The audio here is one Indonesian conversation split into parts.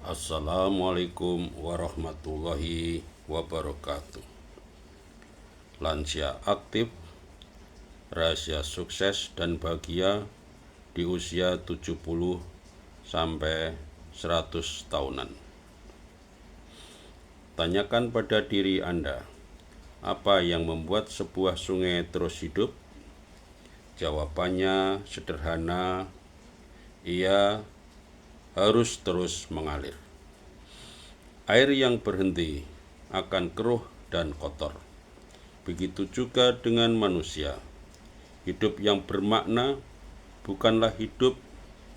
Assalamualaikum warahmatullahi wabarakatuh. Lansia aktif, rahasia sukses dan bahagia di usia 70 sampai 100 tahunan. Tanyakan pada diri Anda, apa yang membuat sebuah sungai terus hidup? Jawabannya sederhana, ia harus terus mengalir. Air yang berhenti akan keruh dan kotor. Begitu juga dengan manusia. Hidup yang bermakna bukanlah hidup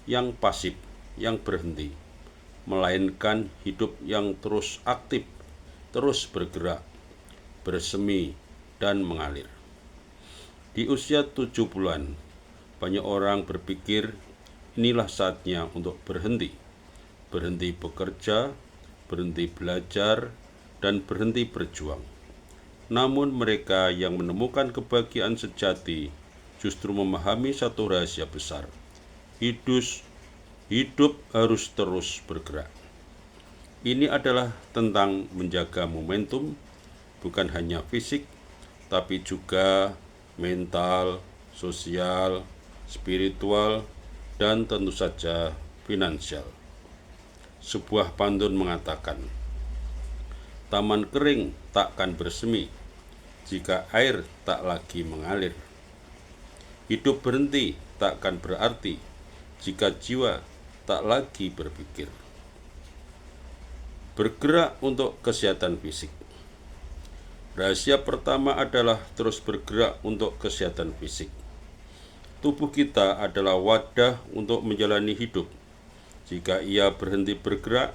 yang pasif, yang berhenti, melainkan hidup yang terus aktif, terus bergerak, bersemi, dan mengalir. Di usia 70-an, banyak orang berpikir inilah saatnya untuk berhenti bekerja, berhenti belajar, dan berhenti berjuang. Namun mereka yang menemukan kebahagiaan sejati justru memahami satu rahasia besar. Hidup harus terus bergerak. Ini adalah tentang menjaga momentum, bukan hanya fisik, tapi juga mental, sosial, spiritual, dan tentu saja finansial. Sebuah pantun mengatakan, taman kering takkan bersemi jika air tak lagi mengalir. Hidup berhenti takkan berarti jika jiwa tak lagi berpikir. Bergerak untuk kesehatan fisik. Rahasia pertama adalah terus bergerak untuk kesehatan fisik. Tubuh kita adalah wadah untuk menjalani hidup. Jika ia berhenti bergerak,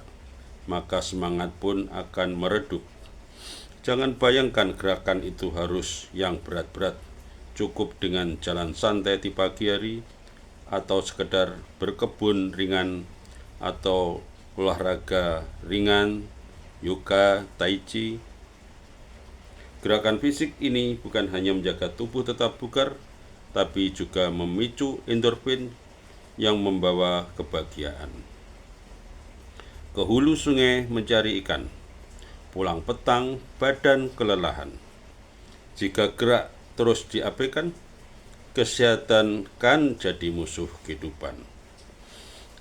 maka semangat pun akan meredup. Jangan bayangkan gerakan itu harus yang berat-berat. Cukup dengan jalan santai di pagi hari, atau sekedar berkebun ringan, atau olahraga ringan, yoga, tai chi. Gerakan fisik ini bukan hanya menjaga tubuh tetap bugar, tapi juga memicu endorfin yang membawa kebahagiaan. Ke hulu sungai mencari ikan, pulang petang badan kelelahan. Jika gerak terus diabaikan, kesehatan kan jadi musuh kehidupan.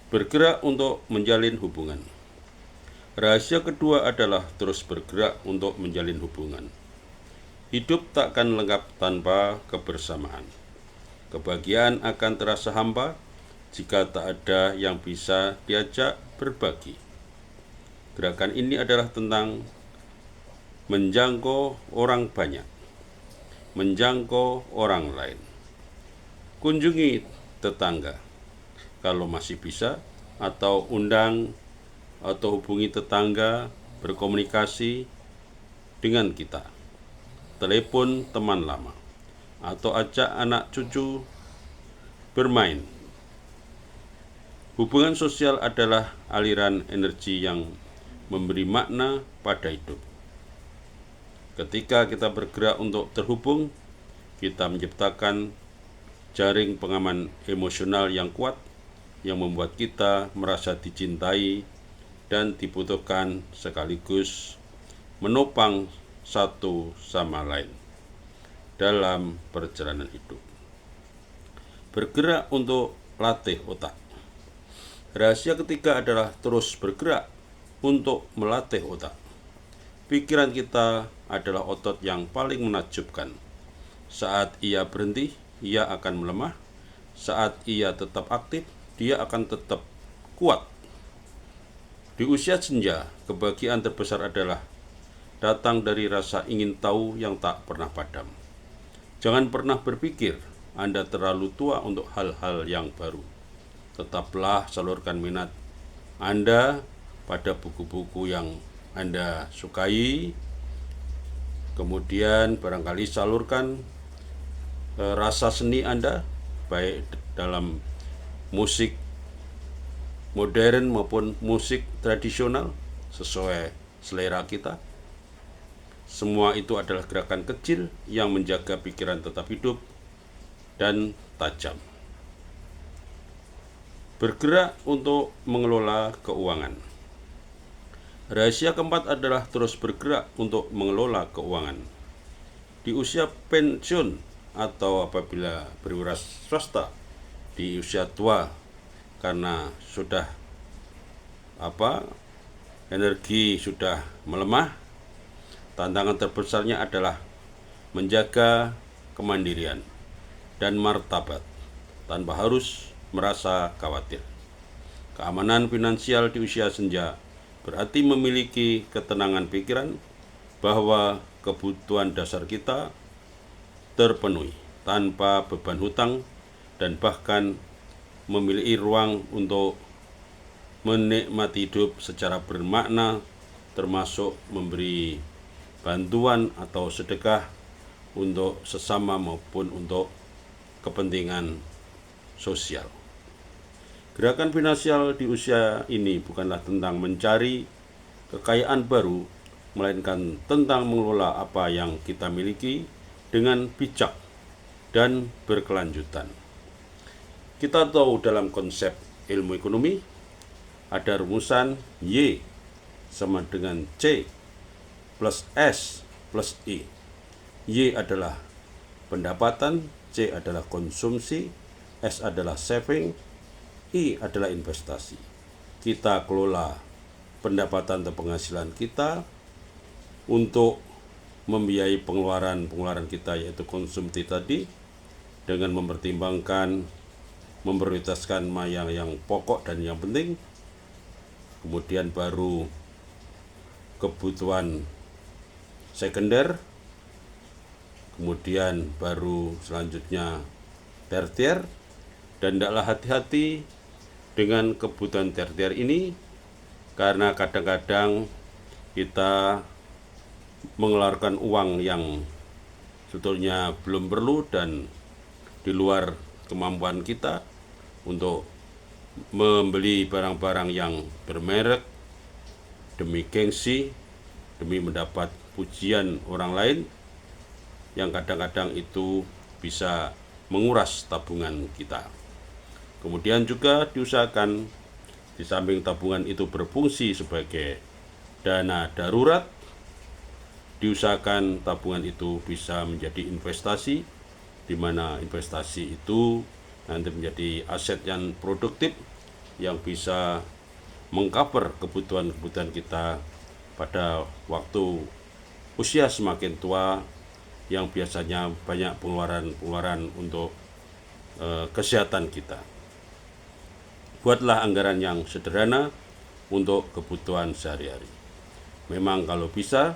Bergerak untuk menjalin hubungan. Rahasia kedua adalah terus bergerak untuk menjalin hubungan. Hidup takkan lengkap tanpa kebersamaan. Kebahagiaan akan terasa hampa jika tak ada yang bisa diajak berbagi. Gerakan ini adalah tentang menjangkau orang banyak, menjangkau orang lain. Kunjungi tetangga kalau masih bisa, atau undang atau hubungi tetangga, berkomunikasi dengan kita. Telepon teman lama, atau ajak anak cucu bermain. Hubungan sosial adalah aliran energi yang memberi makna pada hidup. Ketika kita bergerak untuk terhubung, kita menciptakan jaring pengaman emosional yang kuat, yang membuat kita merasa dicintai dan dibutuhkan, sekaligus menopang satu sama lain dalam perjalanan hidup. Bergerak untuk latih otak. Rahasia ketiga adalah terus bergerak untuk melatih otak. Pikiran kita adalah otot yang paling menakjubkan. Saat ia berhenti, ia akan melemah. Saat ia tetap aktif, dia akan tetap kuat. Di usia senja, kebahagiaan terbesar adalah datang dari rasa ingin tahu yang tak pernah padam. Jangan pernah berpikir Anda terlalu tua untuk hal-hal yang baru. Tetaplah salurkan minat Anda pada buku-buku yang Anda sukai. Kemudian barangkali salurkan rasa seni Anda, baik dalam musik modern maupun musik tradisional, sesuai selera kita. Semua itu adalah gerakan kecil yang menjaga pikiran tetap hidup dan tajam. Bergerak untuk mengelola keuangan. Rahasia keempat adalah terus bergerak untuk mengelola keuangan. Di usia pensiun atau apabila berwira swasta, di usia tua karena sudah energi sudah melemah, tantangan terbesarnya adalah menjaga kemandirian dan martabat tanpa harus merasa khawatir. Keamanan finansial di usia senja berarti memiliki ketenangan pikiran bahwa kebutuhan dasar kita terpenuhi tanpa beban hutang dan bahkan memiliki ruang untuk menikmati hidup secara bermakna, termasuk memberi bantuan atau sedekah untuk sesama maupun untuk kepentingan sosial. Gerakan finansial di usia ini bukanlah tentang mencari kekayaan baru, melainkan tentang mengelola apa yang kita miliki dengan bijak dan berkelanjutan. Kita tahu dalam konsep ilmu ekonomi, ada rumusan Y sama dengan C plus S plus I. Y adalah pendapatan, C adalah konsumsi, S adalah saving, I adalah investasi. Kita kelola pendapatan atau penghasilan kita untuk membiayai pengeluaran kita, yaitu konsumsi tadi, dengan mempertimbangkan, memprioritaskan yang pokok dan yang penting. Kemudian baru kebutuhan sekunder, kemudian baru selanjutnya tertier, dan hendaklah hati-hati dengan kebutuhan tertier ini, karena kadang-kadang kita mengeluarkan uang yang sebetulnya belum perlu dan di luar kemampuan kita untuk membeli barang-barang yang bermerek demi gengsi, demi mendapat pujian orang lain, yang kadang-kadang itu bisa menguras tabungan kita. Kemudian juga diusahakan di samping tabungan itu berfungsi sebagai dana darurat, diusahakan tabungan itu bisa menjadi investasi, di mana investasi itu nanti menjadi aset yang produktif yang bisa mengcover kebutuhan-kebutuhan kita pada waktu usia semakin tua, yang biasanya banyak pengeluaran untuk kesehatan kita. Buatlah anggaran yang sederhana untuk kebutuhan sehari-hari. Memang kalau bisa,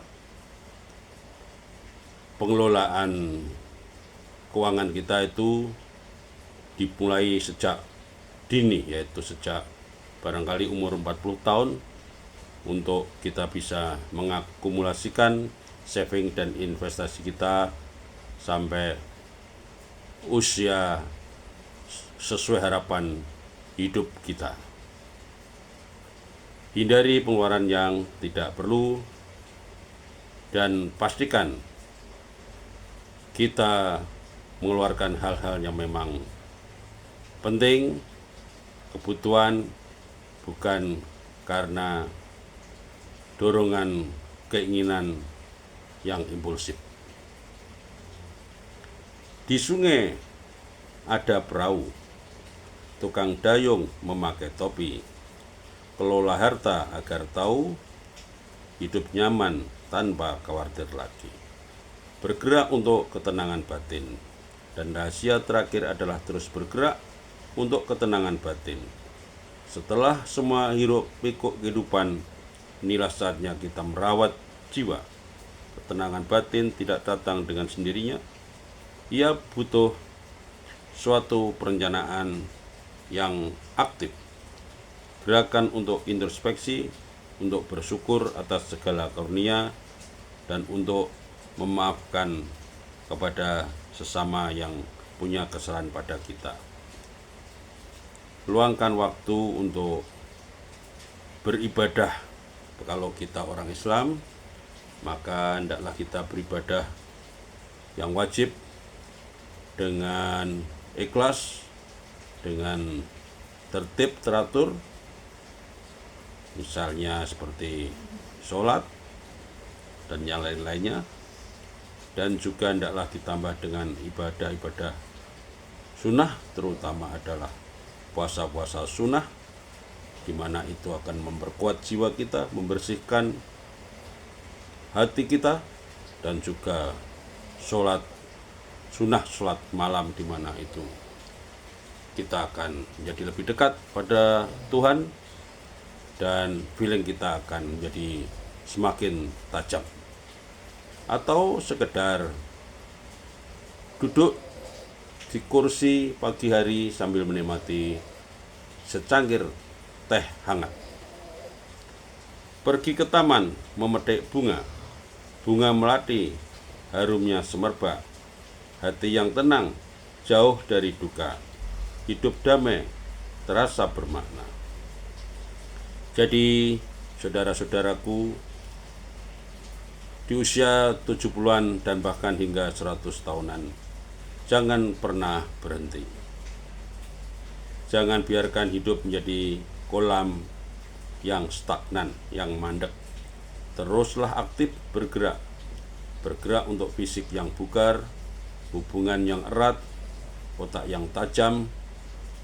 pengelolaan keuangan kita itu dimulai sejak dini, yaitu sejak barangkali umur 40 tahun, untuk kita bisa mengakumulasikan saving dan investasi kita sampai usia sesuai harapan hidup kita. Hindari pengeluaran yang tidak perlu dan pastikan kita mengeluarkan hal-hal yang memang penting, kebutuhan, bukan karena dorongan keinginan yang impulsif. Di sungai ada perahu, tukang dayung memakai topi, kelola harta agar tahu hidup nyaman tanpa khawatir lagi. Bergerak untuk ketenangan batin, dan rahasia terakhir adalah terus bergerak untuk ketenangan batin. Setelah semua hiruk pikuk kehidupan, inilah saatnya kita merawat jiwa. Ketenangan batin tidak datang dengan sendirinya. Ia butuh suatu perencanaan yang aktif, gerakan untuk introspeksi, untuk bersyukur atas segala karunia, dan untuk memaafkan kepada sesama yang punya kesalahan pada kita. Luangkan waktu untuk beribadah. Kalau kita orang Islam, maka hendaklah kita beribadah yang wajib dengan ikhlas, dengan tertib teratur, misalnya seperti sholat dan yang lain-lainnya, dan juga hendaklah ditambah dengan ibadah-ibadah sunnah, terutama adalah puasa-puasa sunnah, di mana itu akan memperkuat jiwa kita, membersihkan hati kita, dan juga sholat sunnah, sholat malam, di mana itu kita akan menjadi lebih dekat pada Tuhan dan feeling kita akan menjadi semakin tajam. Atau sekedar duduk di kursi pagi hari sambil menikmati secangkir teh hangat. Pergi ke taman memetik bunga, bunga melati, harumnya semerbak, hati yang tenang, jauh dari duka, hidup damai, terasa bermakna. Jadi, saudara-saudaraku, di usia 70-an dan bahkan hingga 100 tahunan, jangan pernah berhenti. Jangan biarkan hidup menjadi kolam yang stagnan, yang mandek. Teruslah aktif bergerak untuk fisik yang bugar, hubungan yang erat, otak yang tajam,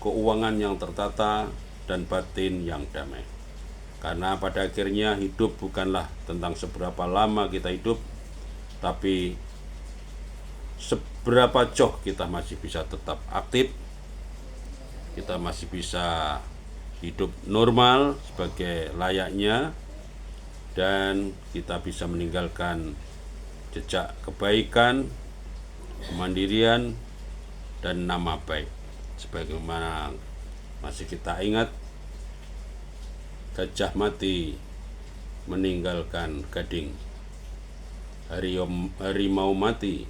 keuangan yang tertata, dan batin yang damai. Karena pada akhirnya hidup bukanlah tentang seberapa lama kita hidup, tapi seberapa jauh kita masih bisa tetap aktif, kita masih bisa hidup normal sebagai layaknya, dan kita bisa meninggalkan jejak kebaikan, kemandirian, dan nama baik. Sebagaimana masih kita ingat, gajah mati meninggalkan gading, harimau mati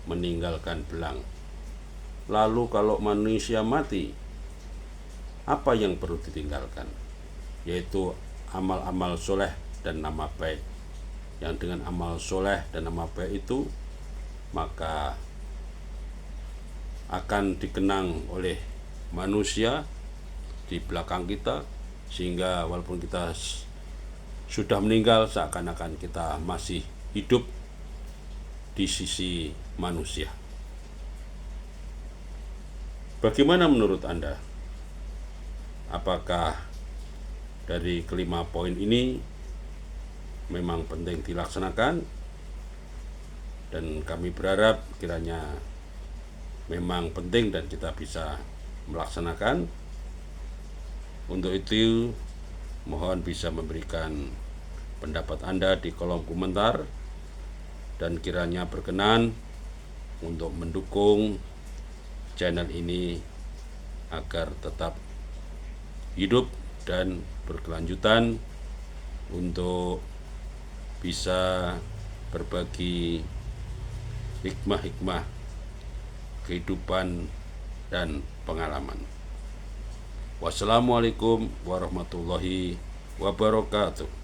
meninggalkan belang. Lalu kalau manusia mati, apa yang perlu ditinggalkan? Yaitu amal-amal soleh dan nama baik. Yang dengan amal soleh dan nama baik itu, maka akan dikenang oleh manusia di belakang kita, sehingga walaupun kita sudah meninggal, seakan-akan kita masih hidup di sisi manusia. Bagaimana menurut Anda? Apakah dari kelima poin ini memang penting dilaksanakan? Dan kami berharap kiranya memang penting dan kita bisa melaksanakan. Untuk itu, mohon bisa memberikan pendapat Anda di kolom komentar, dan kiranya berkenan untuk mendukung channel ini agar tetap hidup dan berkelanjutan, untuk bisa berbagi hikmah-hikmah kehidupan dan pengalaman. Wassalamualaikum warahmatullahi wabarakatuh.